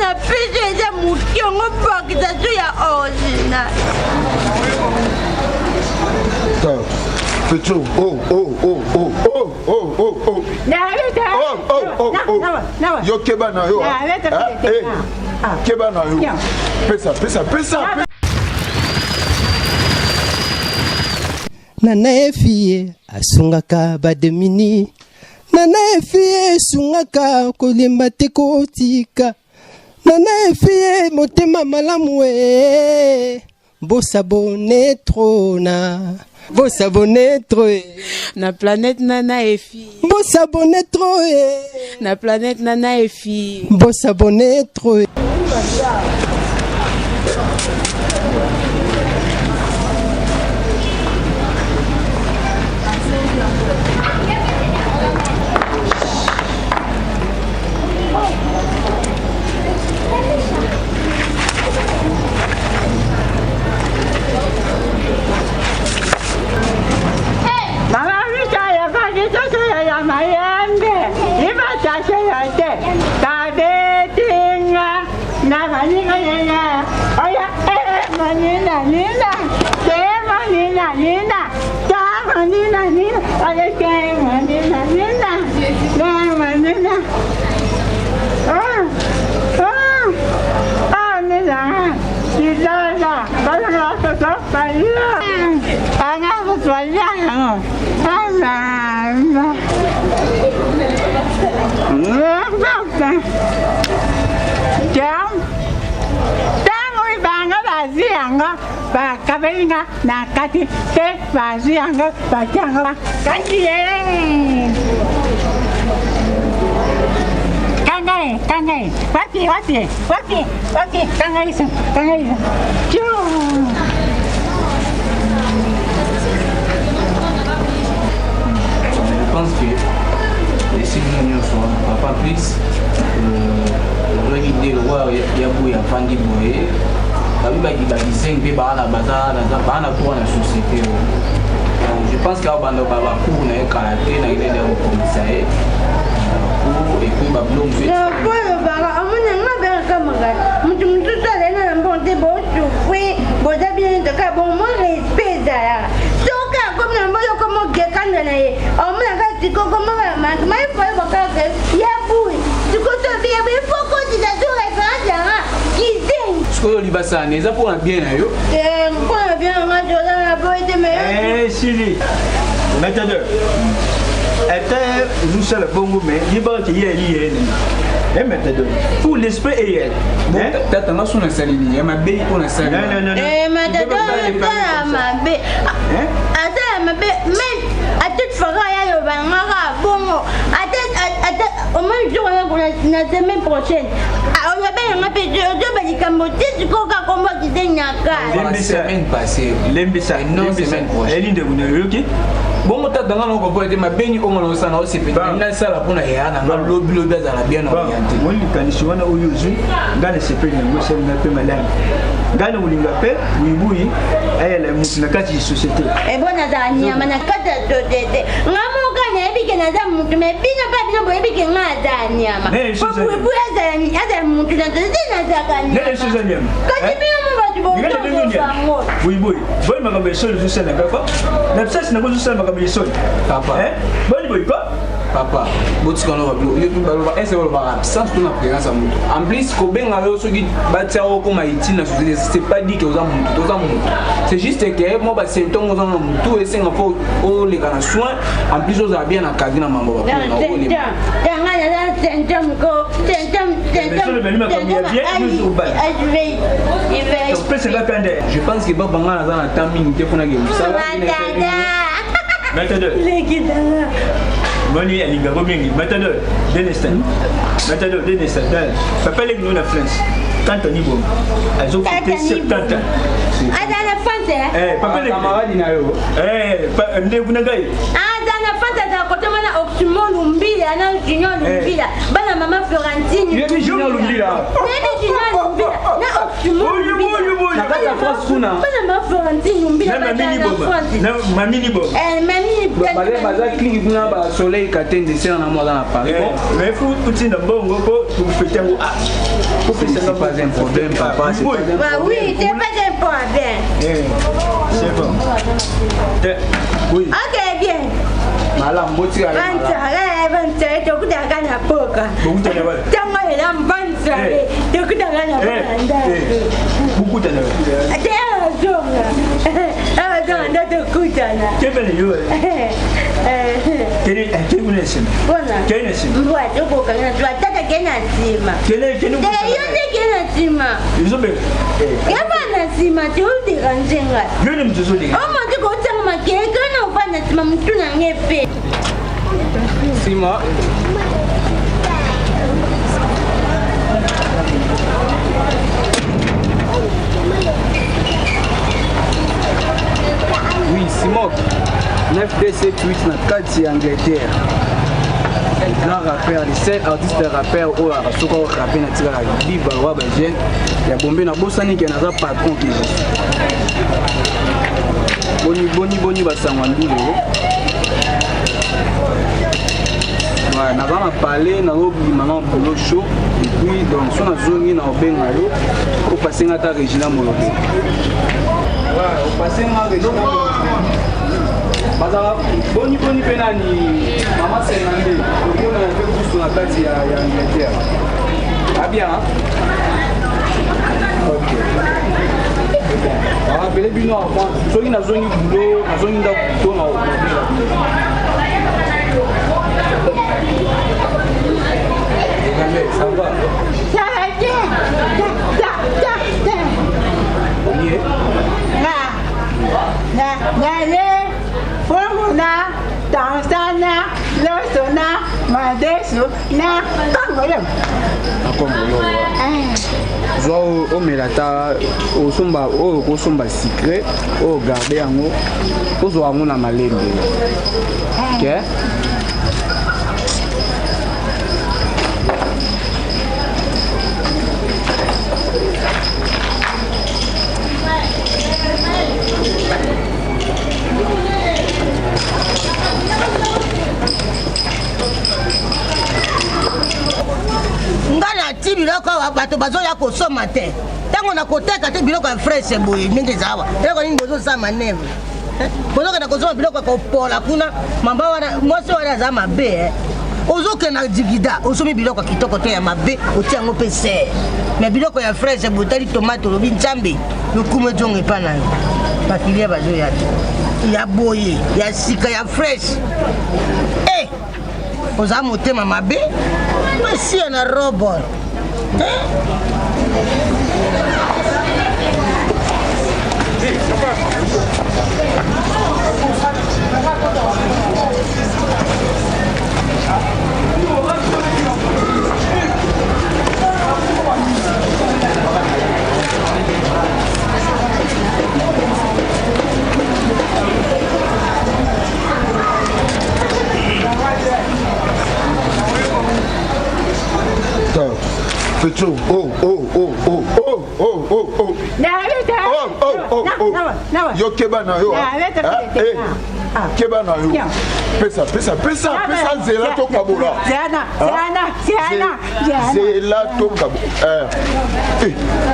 na pese eza mukiongo bakita tu ya original. Petro, oh. Yo keba na yo. Keba na yo. Pesa. Nana efie asungaka bademini. Nana efie sungaka kolemba te kotika. Nana efie motema malamu e. Bosabone trona. Bosabone troe. Na planète Nana Efi. Bosabone troe. Na planète Nana Efi. Bosabone troe. Kabelinga na kati te vazianga batianga kanji kangai wati kangai chu. Je pense que les signes sont pas plus le guide le roi Yabu ya Fandi Boye. Je pense qu'il y a un cours de karaté dans les commissaires. Et puis, Libasane, ça pour un bien yo. Pour un bien, on a la boîte de mer. Sili, maintenant, nous sommes le bon moment, il y a lié. Et maintenant, pour l'esprit et elle. T'as tendance à salir, il y a ma baie pour la salir. Non. Et maintenant, ma baie. Attends, ma baie, mais à toute fois, il y a un bon. Attends, au moins, je vais la semaine prochaine. On a bien un peu de médicaments, du coca comme qui la semaine passée. L'embissa, non, semaine prochaine. Elle est de vous, bon, on t'a donné un peu de ma béni comme on s'en a c'est peut-être une salle pour la Yana, le lobby à la bien orientée. Moi, le canissouana au Yuzu, Gane se peut nous c'est un peu malin. Gane ou l'ingapé, Buyi Buyi, elle est une carte société. Et bon, Adania, Manakata de Dede. Maman, Gane, Canada, mais bien pas bien, bien Adania. Mais je suis Adam Moutina de Dinazagani. Buyi Buyi, bonne ma commission de Sénégal. L'absence n'a pas de salle ma commission. Papa, bonne Buyi quoi? Papa, en plus, c'est pas dit que c'est juste que moi, c'est le temps tout et c'est un peu les soins. En plus, on a bien encadré dans ma maman. Je pense que Baba a un temps limité pour la game. Moni et Liga Romingi, maintenant, Denistan. Papa les nous la France. Quand on y va, elles ont fait 70 ans. Papa les camarades, maman Florentine. baza clinique kuna ba soleil katende sera na mwana na Paris. Mais faut tout dans bon pour fêter au ah. C'est pas un problème papa. Bah oui, c'est pas un problème. C'est bon. Oui. OK, bien. Malam boti ala. Banza, tu kudaga na poka. Tama ila mbanza. Tu kudaga na poka. Beaucoup de Sima. Oui, Simon. 9D78 na kati ya Angleterre. Grand rappeur, les 5 artistes rappeurs au Arasuka au rappeur na tika la Biba wa ba jeune ya bombe na bosani ke na za patron ki. Boni basangwa ndule. Ouais, na va parler na obi maman boulot chaud et puis donc son azongi na obenga yo au passer na ta Regina Molobe. Ouais, au passer na Regina Molobe. Bazala boni pena ni mama Scandale. On a fait tout sur la tête ya Angleterre. Ah bien. OK. Ah, bele bino avant, soki na zongi boulot, na zongi nda to na ça va. Tanzania, Losona, Madesu, na Congolais. Zo o melata o somba o ko somba secret o garder yango o zo yango na malembe. OK? Ngana ti biloko bato bazoya kosoma te ntango na koteka te biloko ya fresh boye ndenge ezawa eloko nini bozosala manevre bozokenda kosoma biloko ya kopola kuna mamba wana mwasi wana aza mabe ozokenda na digida osomi biloko ya kitoko te ya mabe otia yango mpe ser me biloko ya fresh boye otali tomate olobi nzambe lokumu ezongo epa na yo bakilia bazoya te ya boye ya sika ya fresh oza motema mabe Monsieur na robot. Petro, oh. Yo keba na yo. Keba na yo. Pesa zela to kabula. Zela to kabula.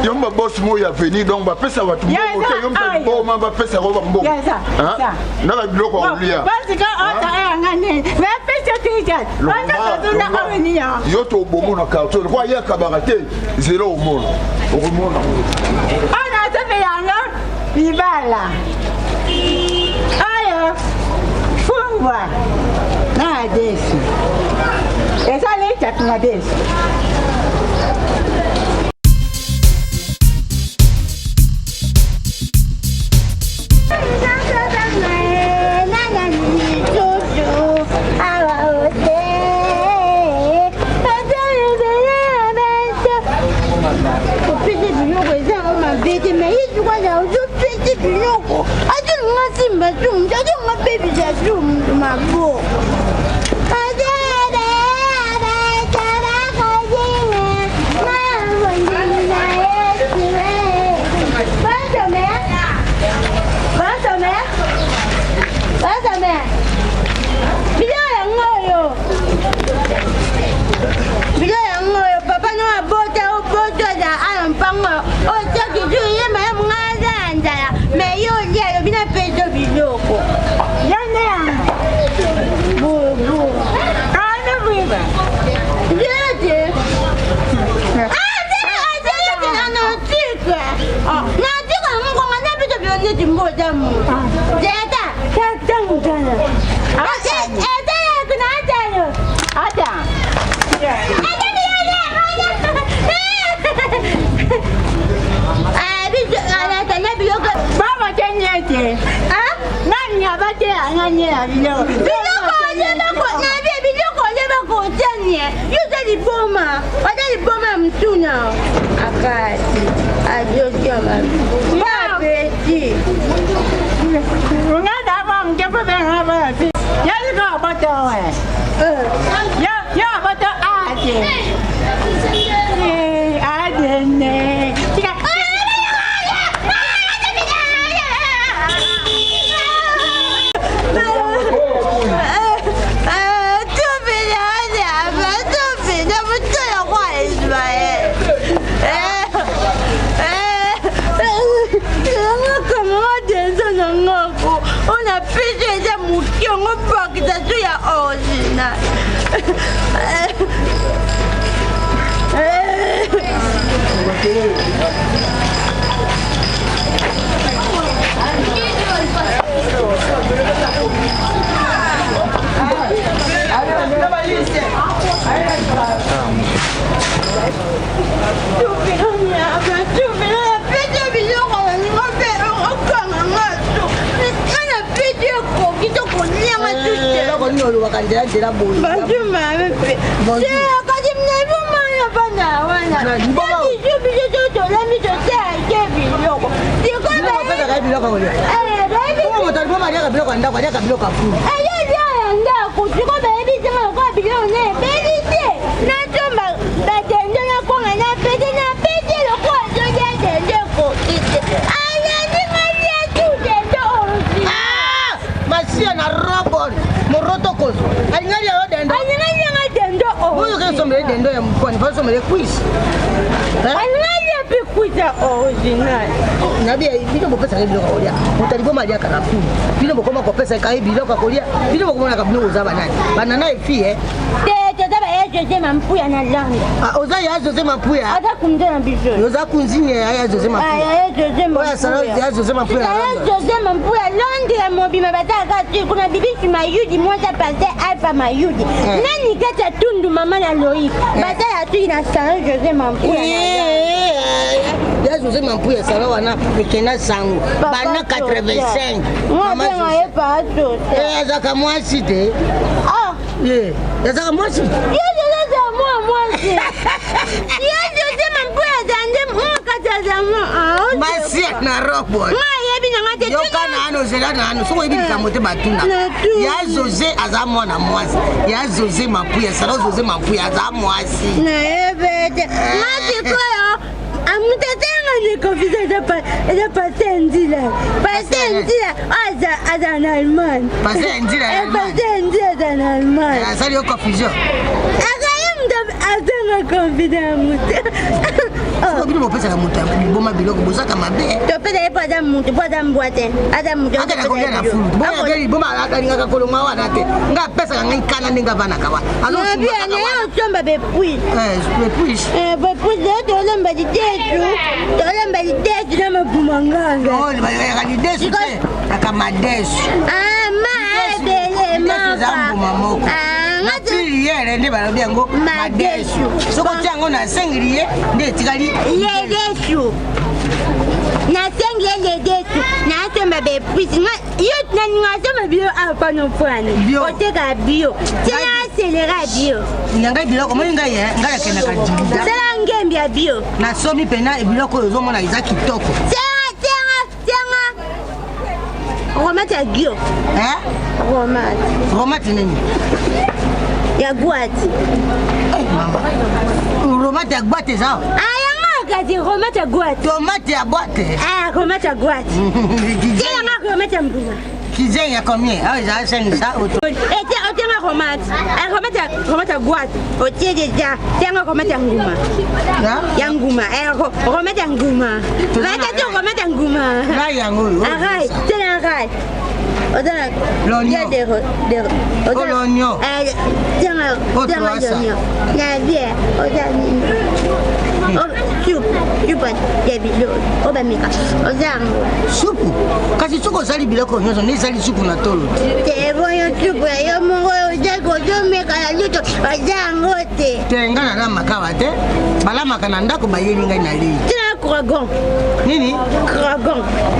Yo mba boss mo ya veni donc ba pesa watu mo yo mba bo mba pesa ko mbo. Na ba biloko olia. Parce que ota ngani. Mais pesa tija. Yo to bomo na carton. Kwa ya kabarate zelo au monde. Au monde. Ana tape yanga bibala. Ayo. Fungwa. Na desi. Esa leta tuna desi.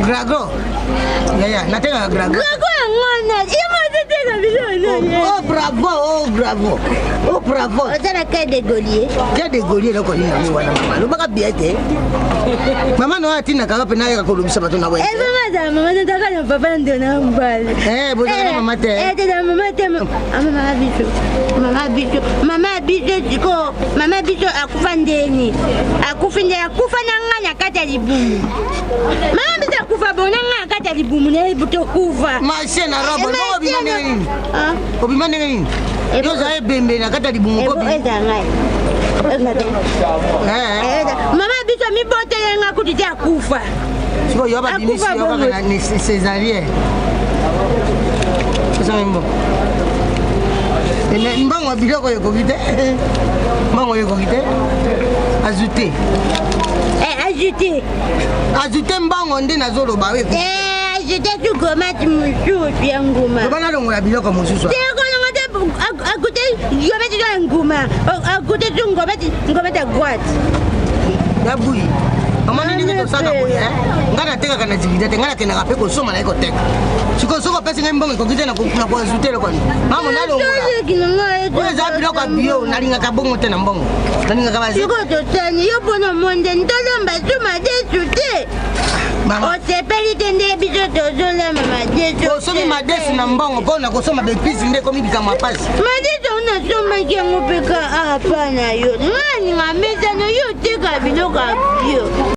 Gragon. Yeah, nothing a gragon. Gragon, bravo. Oh, bravo. On a la carte de Gaulier. J'ai des Gauliers, là, qu'on dit, maman. Le bac bien, maman, non, tu n'as qu'à peine à Colombie, ça va ton avis. Maman, tu n'as pas de donner un bal. Vous avez maman, Maman biso akufandeni akufinde akufana nganya kata libumu mama biso akufa bona nganya kata libumu ne buto kufa mashe na robo ngo bimane nini obimane nini yo za ebembe na kata libumu ko bi mama biso mi bote nga kuti akufa siko yo ba binisi yo ba na césarien ça mbo mbongo biloko yekokite mbongo yekokite ajouter ajouter mbongo nde nazoloba we ajouter tu gomati mususu ya nguma bana longola biloko mosusu akute gomati ya nguma akute tu ngomati ya gwati ya Buyi amani ndenge tosaka boye ngana teka kana jigida tengana kena kape ko soma na iko teka siko soko pesi ngai mbongo kokite na ko azuter kwa mama nalo wewe za bilo kwa bio nalinga kabongo tena mbongo nalinga kabazi siko totani yo bono monde ndolomba tuma desute mama osepeli tende biso tozola mama desu osomi madesu na mbongo pona kosoma bepisi nde komi bikama pasi madesu unasoma kengo peka hapana yo ngani ngameza no yo teka biloko bio.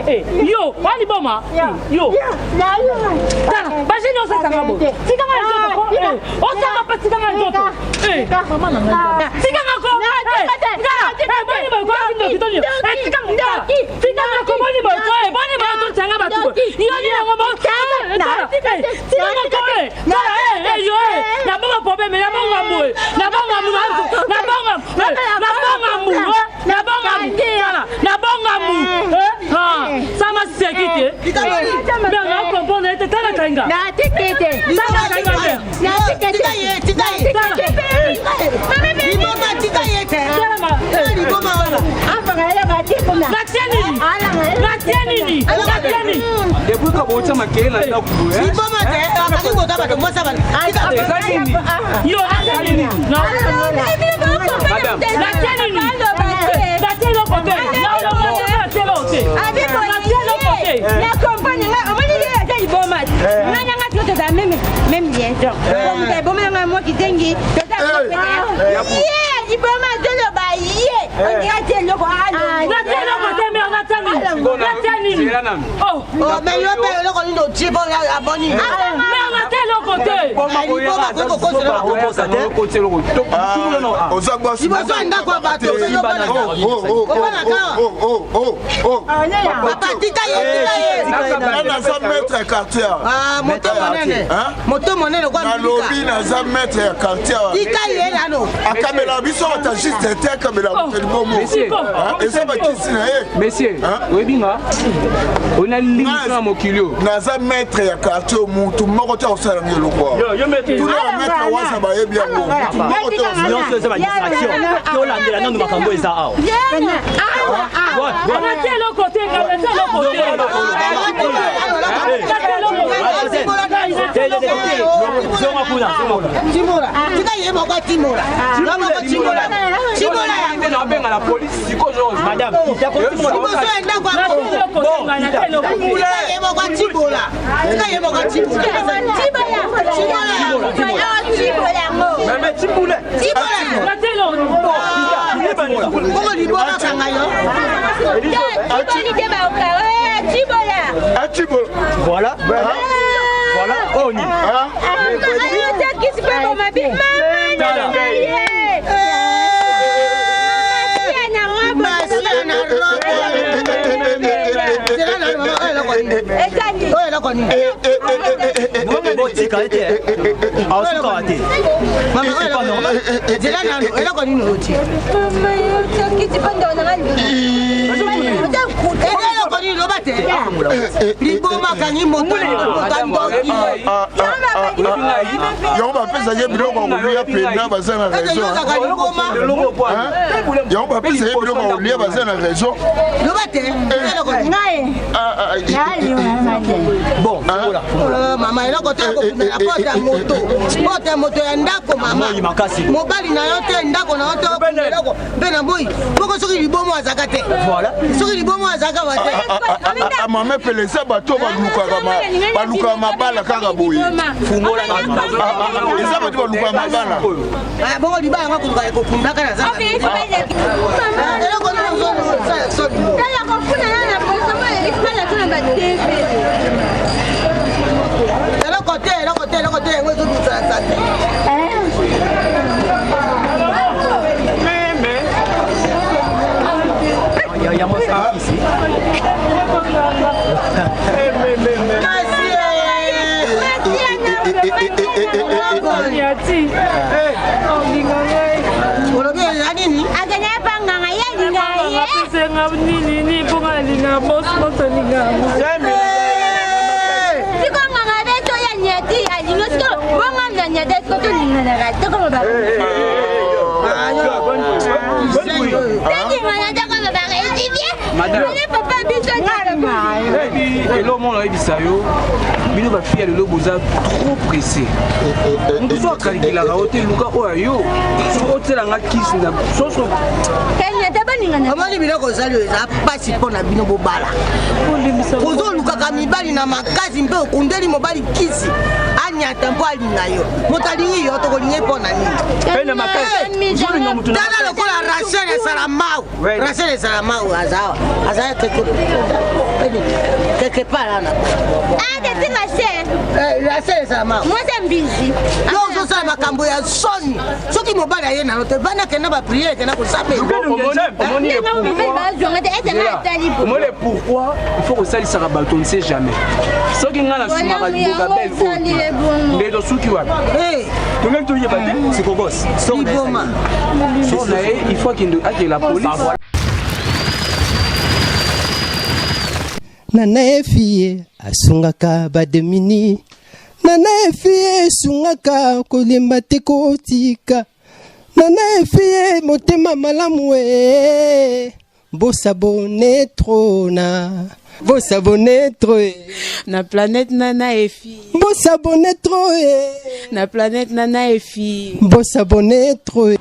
Yo, wali boma. Yo. Tana, basi no sasa ngabo. Sika ngabo. Osa ngapa sika ngabo. Mama na ngabo. Sika ngabo. Bani ba kwa ndo kitonyo. Sika ngabo. Sika ngabo bani ba kwa. Bani ba to changa ba tu. Yo ni ngabo. Sika ngabo. Yo. Na baba pobe me na baba mbo. Na baba mbo. Na baba mbo. Na baba mbo. Na baba mbo. Na baba mbo. Sama sekite. Bien on comprend était tala tanga. Na tikete. Tala tanga. Na tikete. Mama be mama tikete. Mama. Mama wala. Afanga ya batiko na. Natieni. Natieni. Natieni. Depuis que vous avez créé la coupe, si mama te akaki ngota bato mosa bana. Yo natieni. Madame. Natieni. Natieni kote. La compagne, on m'a dit que tu es bon match. On a même bien sûr. Comme tu es bon, moi qui t'ai dit, tu es bon match de le bailler. On dirait que tu es le roi. Oh, mais le père, le roi, il est au type, on a abonné. moto monene kwa lobi na za maître ya quartier tika yela no akamela biso ta juste te akamela bomo eza bakisi na ye monsieur webinga ona linga mokilio na za maître ya quartier mutu moko ta osala ngelo kwa yo maître maître waza ba yebi yango mutu moko ta nyonso eza ba distraction to landela nando makambo eza awa voilà. Voilà, on y liboma kanyi moto yango bapesa ye biloko kolia pena baza na raison yango bapesa ye biloko kolia baza na raison bon mama eloko te kokundela pota moto ya ndako mama mobali na yo te ndako na yo te eloko mpe na moi poko soki libomo azaka te soki libomo azaka ba te mama pelesa bato balukaka mabala kaka boye fungola eza bato balukaka mabala bongo libala yango koluka ekokundaka na zanga eloko te yango ezobisala te et l'homme on a dit ça yo bino ba fille le boza trop pressé on soit calculer la hôtel luka oyo hôtel nga kiss na soso kenya tabaninga na mali bino ko zali za pasi pona bino bobala kozo luka ka mibali na makazi mpe okundeli mobali kisi anya tempo alinga yo motalingi yo to kolinge pona ni pena makazi zuri no mutu dala lokola Rachel Salamau Rachel Salamau azawa quelque part là. Ah, c'est Rachel Salamau. Moi c'est busy. Non, ça makambo ya soni. Soki mobala ye na lote bana kena ba prier kena ko sape. Pourquoi il faut que ça ça rabato on ne sait jamais. Soki ngana sumaka boka belle fo. Ndedo suki wapi? Eh, to même to yeba te. C'est kokos. Iboma. Il faut qu'il ait la police. Nana efie asungaka bademini Nana efie sungaka kolemba te kotika Nana efie motema malamu e Bosabone trona Bosabone troe Na planète Nana Efi Bosabone troe Na planète Nana Efi Bosabone troe